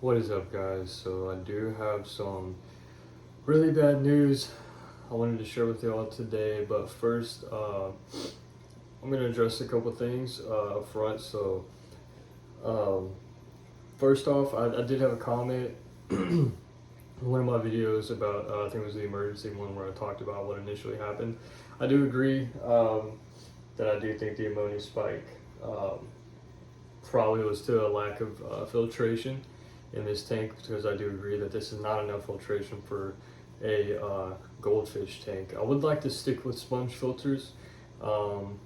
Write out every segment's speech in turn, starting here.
What is up, guys? So I do have some really bad news I wanted to share with y'all today, but first I'm going to address a couple things up front. So um, first off, I did have a comment in one of my videos about, I think it was the emergency one where I talked about what initially happened. I do agree that I do think the ammonia spike probably was to a lack of filtration in this tank, because I do agree that this is not enough filtration for a goldfish tank. I would like to stick with sponge filters, so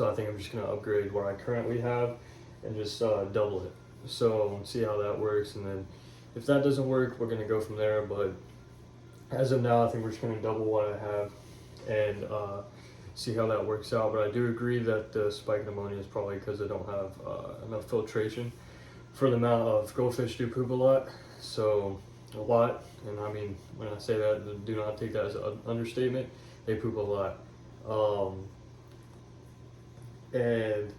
I think I'm just going to upgrade what I currently have and just double it. So see how that works, and then if that doesn't work, we're going to go from there. But as of now, I think we're just going to double what I have and see how that works out. But I do agree that the spike in ammonia is probably because I don't have enough filtration for the amount of goldfish do poop a lot. So a lot, and I mean, when I say that, do not take that as an understatement. They poop a lot. And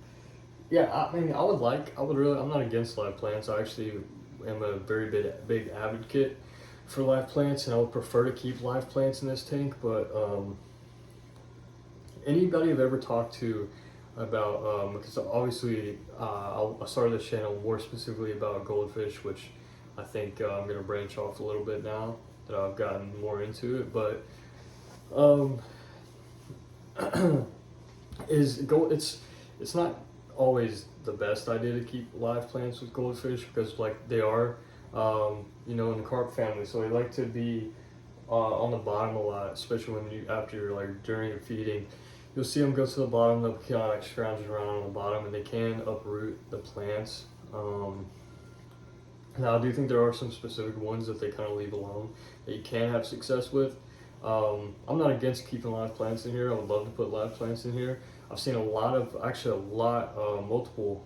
yeah, I mean, I'm not against live plants. I actually am a very big advocate for live plants, and I would prefer to keep live plants in this tank. But anybody I've ever talked to about, because obviously I started this channel more specifically about goldfish, which I think I'm going to branch off a little bit now that I've gotten more into it. But it's not always the best idea to keep live plants with goldfish, because like they are in the carp family, so they like to be on the bottom a lot, especially after you're like during your feeding. You'll see them go to the bottom, they'll kind of like scrounging around on the bottom, and they can uproot the plants. Now I do think there are some specific ones that they kind of leave alone that you can have success with. I'm not against keeping live plants in here. I would love to put live plants in here. I've seen multiple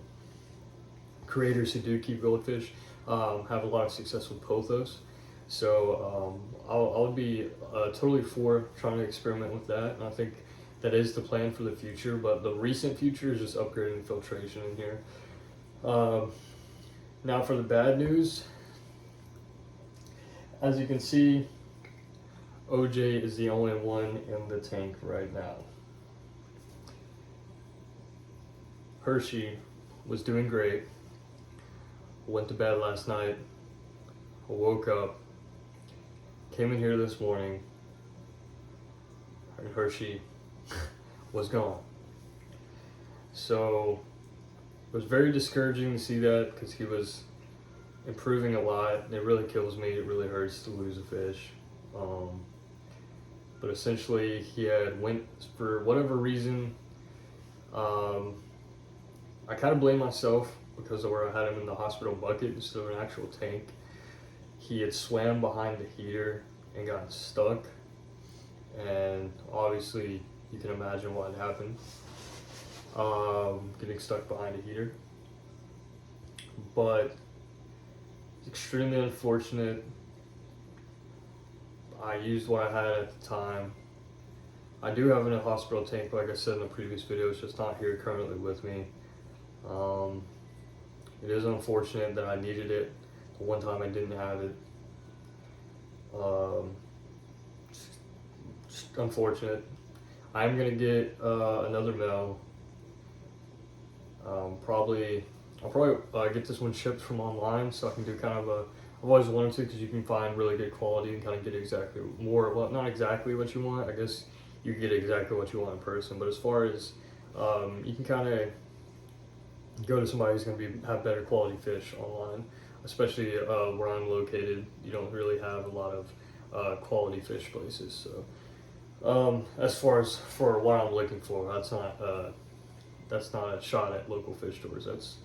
creators who do keep goldfish have a lot of success with pothos. So I would be totally for trying to experiment with that, and I think that is the plan for the future. But the recent future is just upgrading filtration in here. Now for the bad news, as you can see, OJ is the only one in the tank right now. Hershey was doing great. Went to bed last night. I woke up, came in here this morning, and Hershey was gone. So it was very discouraging to see that, because he was improving a lot. It really kills me. It really hurts to lose a fish. But essentially, he had went for whatever reason. I kind of blame myself because of where I had him in the hospital bucket instead of an actual tank. He had swam behind the heater and got stuck, and obviously you can imagine what had happened, getting stuck behind a heater. But it's extremely unfortunate. I used what I had at the time. I do have a hospital tank, like I said in the previous video. It's just not here currently with me. It is unfortunate that I needed it the one time I didn't have it. Just unfortunate. I'm gonna get another male. I'll probably get this one shipped from online, so I can do kind of a. I've always wanted to, because you can find really good quality and kind of get not exactly what you want. I guess you can get exactly what you want in person, but as far as you can kind of go to somebody who's going to have better quality fish online, especially where I'm located. You don't really have a lot of quality fish places. So as far as for what I'm looking for, that's not a shot at local fish stores. That's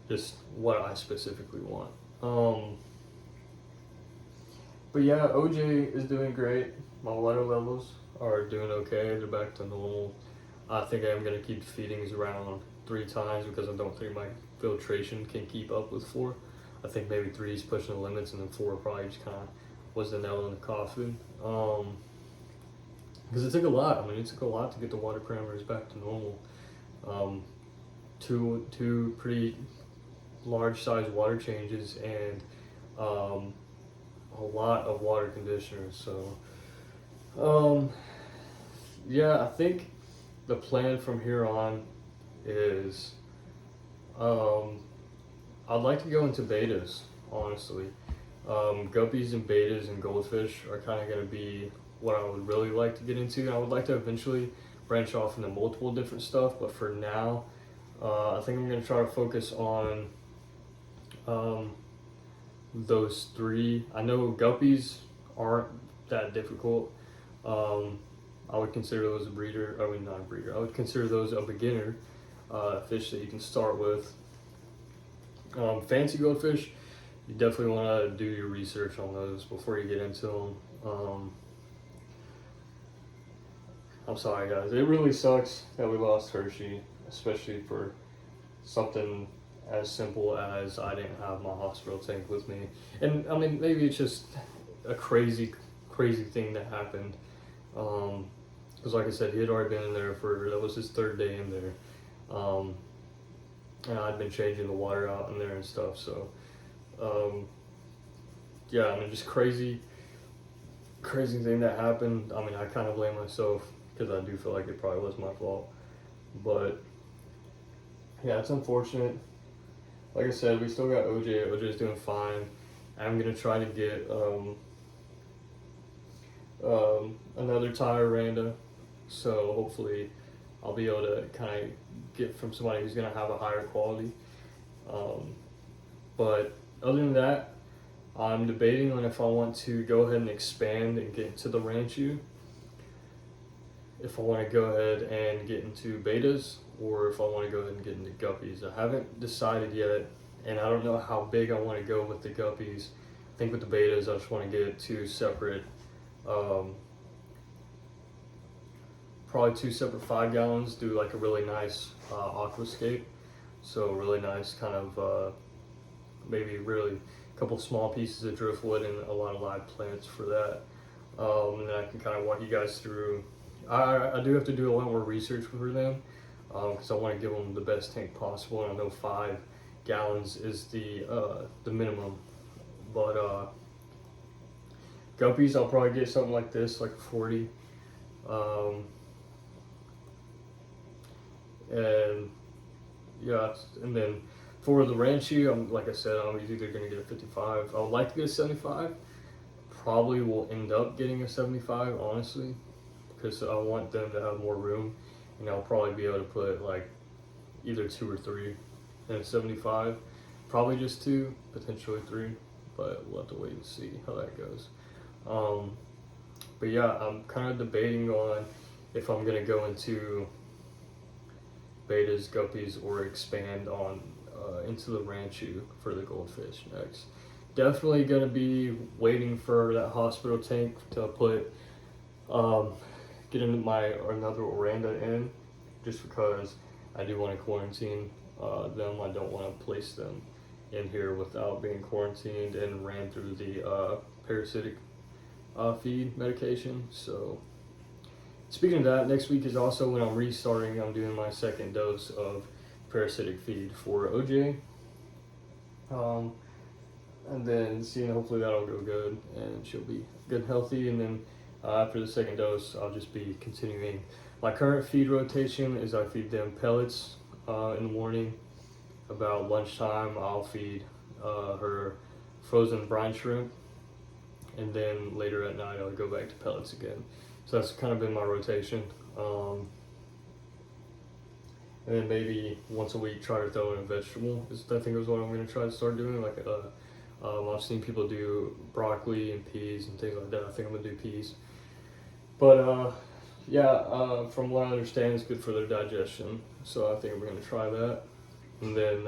just what I specifically want. But yeah, OJ is doing great. My water levels are doing okay. They're back to normal. I think I am going to keep feedings around 3 times, because I don't think my filtration can keep up with 4. I think maybe 3 is pushing the limits, and then 4 probably just kind of was the nail in the coffin. Because it took a lot. I mean, it took a lot to get the water parameters back to normal. Two pretty large size water changes and a lot of water conditioners. So yeah, I think the plan from here on is I'd like to go into betas, honestly. Guppies and betas and goldfish are kind of going to be what I would really like to get into. I would like to eventually branch off into multiple different stuff, but for now, I think I'm going to try to focus on those three. I know guppies aren't that difficult. I would consider those a breeder. I mean, not a breeder. I would consider those a beginner fish that you can start with. Fancy goldfish, you definitely want to do your research on those before you get into them. I'm sorry, guys. It really sucks that we lost Hershey, especially for something as simple as I didn't have my hospital tank with me. And I mean, maybe it's just a crazy thing that happened. Because like I said, he had already been in there that was his third day in there. And I'd been changing the water out in there and stuff. So, yeah, I mean, just crazy thing that happened. I mean, I kind of blame myself because I do feel like it probably was my fault. But yeah, it's unfortunate. Like I said, we still got OJ. OJ's doing fine. I'm gonna try to get another tire randa, so hopefully I'll be able to kind of get from somebody who's gonna have a higher quality. But other than that, I'm debating on if I want to go ahead and expand and get into the Ranchu, if I want to go ahead and get into betas, or if I want to go ahead and get into guppies. I haven't decided yet, and I don't know how big I want to go with the guppies. I think with the betas, I just want to get two separate, probably two separate 5 gallons, do like a really nice aquascape. So really nice kind of, maybe really a couple small pieces of driftwood and a lot of live plants for that. And then I can kind of walk you guys through. I do have to do a lot more research for them because I want to give them the best tank possible, and I know 5 gallons is the minimum. But guppies, I'll probably get something like this, like 40. And yeah, and then for the Ranchu, like I said, I'm either going to get a 55. I would like to get a 75. Probably will end up getting a 75, honestly, because I want them to have more room, and I'll probably be able to put like either 2 or 3 in a 75. Probably just 2, potentially 3, but we'll have to wait and see how that goes. But yeah, I'm kind of debating on if I'm going to go into betas, guppies, or expand on into the Ranchu for the goldfish next. Definitely going to be waiting for that hospital tank to put get into my another oranda in, just because I do want to quarantine them. I don't want to place them in here without being quarantined and ran through the parasitic feed medication. So speaking of that, next week is also when I'm restarting. I'm doing my second dose of parasitic feed for OJ. And then hopefully that'll go good and she'll be good and healthy. And then after the second dose, I'll just be continuing. My current feed rotation is I feed them pellets in the morning. About lunchtime, I'll feed her frozen brine shrimp. And then later at night, I'll go back to pellets again. So that's kind of been my rotation. And then maybe once a week, try to throw in a vegetable. I think is what I'm going to try to start doing. Like I've seen people do broccoli and peas and things like that. I think I'm going to do peas. But yeah, from what I understand, it's good for their digestion. So I think we're going to try that. And then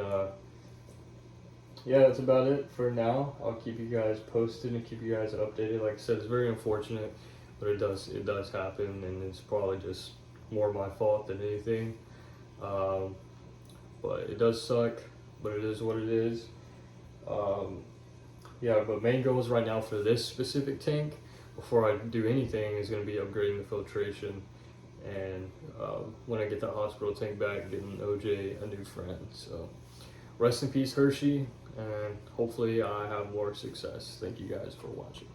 yeah, that's about it for now. I'll keep you guys posted and keep you guys updated. Like I said, it's very unfortunate, but it does happen, and it's probably just more my fault than anything. But it does suck, but it is what it is. Yeah, but main goals right now for this specific tank, before I do anything, is going to be upgrading the filtration, and when I get that hospital tank back, getting OJ a new friend. So rest in peace, Hershey, and hopefully I have more success. Thank you guys for watching.